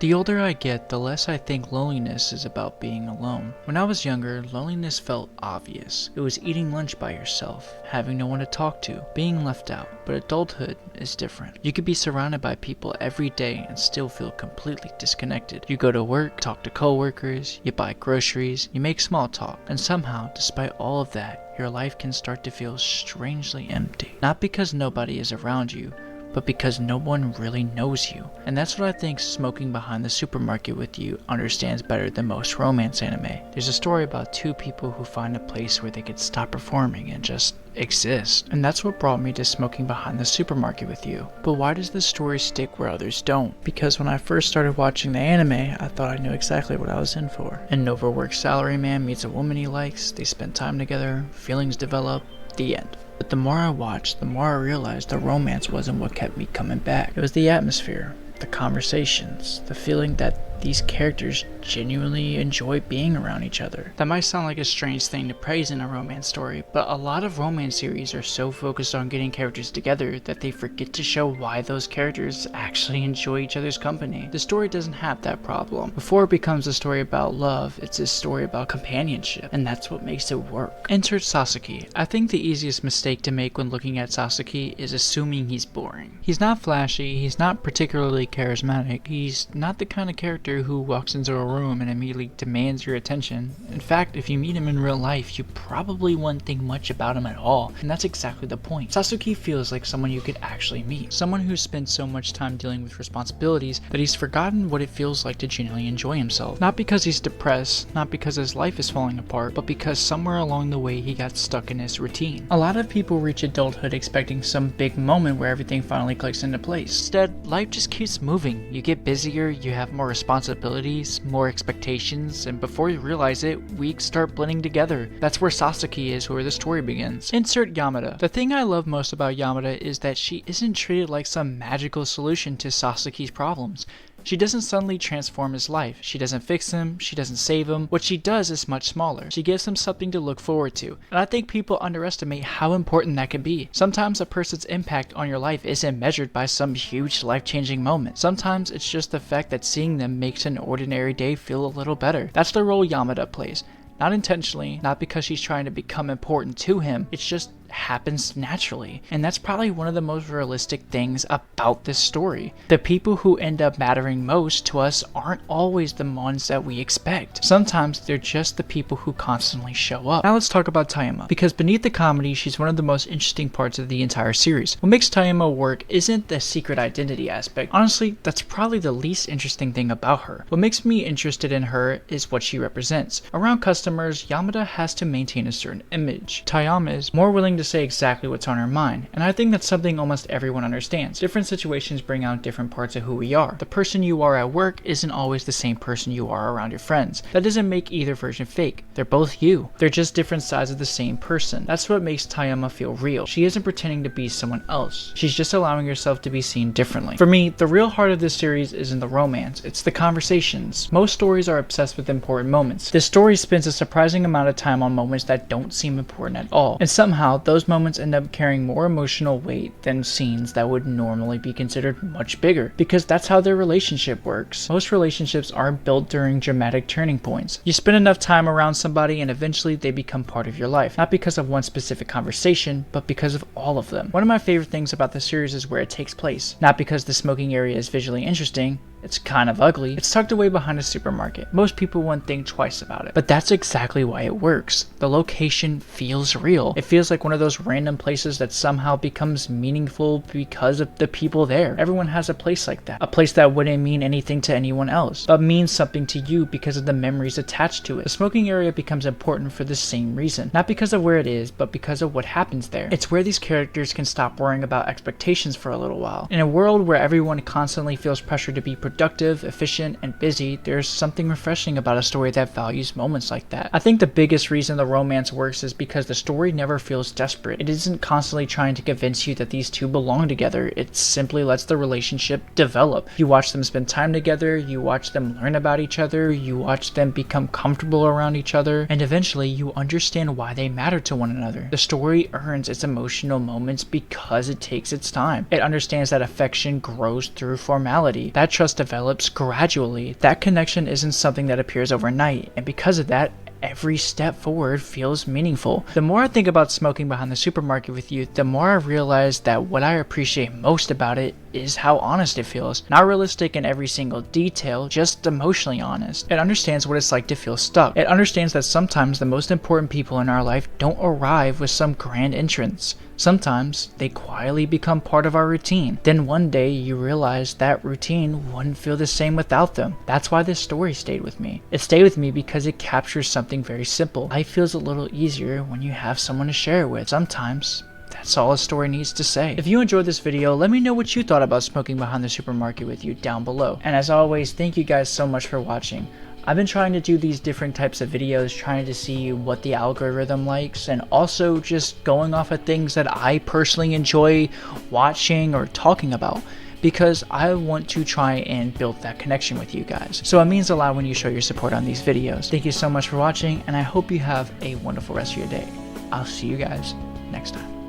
The older I get, the less I think loneliness is about being alone. When I was younger, loneliness felt obvious. It was eating lunch by yourself, having no one to talk to, being left out. But adulthood is different. You could be surrounded by people every day and still feel completely disconnected. You go to work, talk to coworkers, you buy groceries, you make small talk, and somehow, despite all of that, your life can start to feel strangely empty. Not because nobody is around you, but because no one really knows you. And that's what I think Smoking Behind the Supermarket with You understands better than most romance anime. There's a story about two people who find a place where they could stop performing and just exist. And that's what brought me to Smoking Behind the Supermarket with You. But why does this story stick where others don't? Because when I first started watching the anime, I thought I knew exactly what I was in for. An overworked salaryman meets a woman he likes, they spend time together, feelings develop, the end. But the more I watched, the more I realized the romance wasn't what kept me coming back. It was the atmosphere, the conversations, the feeling that these characters genuinely enjoy being around each other. That might sound like a strange thing to praise in a romance story, but a lot of romance series are so focused on getting characters together that they forget to show why those characters actually enjoy each other's company. The story doesn't have that problem. Before it becomes a story about love, it's a story about companionship, and that's what makes it work. Enter Sasuki. I think the easiest mistake to make when looking at Sasuki is assuming he's boring. He's not flashy, he's not particularly charismatic, he's not the kind of character who walks into a room and immediately demands your attention. In fact, if you meet him in real life, you probably wouldn't think much about him at all, and that's exactly the point. Sasuke feels like someone you could actually meet. Someone who's spent so much time dealing with responsibilities that he's forgotten what it feels like to genuinely enjoy himself. Not because he's depressed, not because his life is falling apart, but because somewhere along the way he got stuck in his routine. A lot of people reach adulthood expecting some big moment where everything finally clicks into place. Instead, life just keeps moving. You get busier, you have more responsibilities, more expectations, and before you realize it, weeks start blending together. That's where Sasuke is, where the story begins. Insert Yamada. The thing I love most about Yamada is that she isn't treated like some magical solution to Sasuke's problems. She doesn't suddenly transform his life. She doesn't fix him. She doesn't save him. What she does is much smaller. She gives him something to look forward to. And I think people underestimate how important that can be. Sometimes a person's impact on your life isn't measured by some huge life-changing moment. Sometimes it's just the fact that seeing them makes an ordinary day feel a little better. That's the role Yamada plays. Not intentionally, not because she's trying to become important to him. It's just happens naturally, and that's probably one of the most realistic things about this story. The people who end up mattering most to us aren't always the ones that we expect. Sometimes they're just the people who constantly show up. Now let's talk about Taima, because beneath the comedy, she's one of the most interesting parts of the entire series. What makes Taima work isn't the secret identity aspect. Honestly, that's probably the least interesting thing about her. What makes me interested in her is what she represents. Around customers, Yamada has to maintain a certain image. Taima is more willing to say exactly what's on her mind, and I think that's something almost everyone understands. Different situations bring out different parts of who we are. The person you are at work isn't always the same person you are around your friends. That doesn't make either version fake. They're both you. They're just different sides of the same person. That's what makes Taima feel real. She isn't pretending to be someone else. She's just allowing herself to be seen differently. For me, the real heart of this series isn't the romance, it's the conversations. Most stories are obsessed with important moments. This story spends a surprising amount of time on moments that don't seem important at all, and somehow those moments end up carrying more emotional weight than scenes that would normally be considered much bigger, because that's how their relationship works. Most relationships aren't built during dramatic turning points. You spend enough time around somebody and eventually they become part of your life, not because of one specific conversation, but because of all of them. One of my favorite things about the series is where it takes place, not because the smoking area is visually interesting. It's kind of ugly. It's tucked away behind a supermarket. Most people wouldn't think twice about it. But that's exactly why it works. The location feels real. It feels like one of those random places that somehow becomes meaningful because of the people there. Everyone has a place like that. A place that wouldn't mean anything to anyone else, but means something to you because of the memories attached to it. The smoking area becomes important for the same reason. Not because of where it is, but because of what happens there. It's where these characters can stop worrying about expectations for a little while. In a world where everyone constantly feels pressure to be productive, efficient, and busy, there's something refreshing about a story that values moments like that. I think the biggest reason the romance works is because the story never feels desperate. It isn't constantly trying to convince you that these two belong together. It simply lets the relationship develop. You watch them spend time together, you watch them learn about each other, you watch them become comfortable around each other, and eventually you understand why they matter to one another. The story earns its emotional moments because it takes its time. It understands that affection grows through formality. That trust develops gradually. That connection isn't something that appears overnight, and because of that, every step forward feels meaningful. The more I think about smoking behind the supermarket with you, the more I realize that what I appreciate most about it is how honest it feels. Not realistic in every single detail, just emotionally honest. It understands what it's like to feel stuck. It understands that sometimes the most important people in our life don't arrive with some grand entrance. Sometimes they quietly become part of our routine. Then one day you realize that routine wouldn't feel the same without them. That's why this story stayed with me. It stayed with me because it captures something very simple. Life feels a little easier when you have someone to share it with. Sometimes that's all a story needs to say. If you enjoyed this video, let me know what you thought about smoking behind the supermarket with you down below. And as always, thank you guys so much for watching. I've been trying to do these different types of videos, trying to see what the algorithm likes, and also just going off of things that I personally enjoy watching or talking about, because I want to try and build that connection with you guys. So it means a lot when you show your support on these videos. Thank you so much for watching, and I hope you have a wonderful rest of your day. I'll see you guys next time.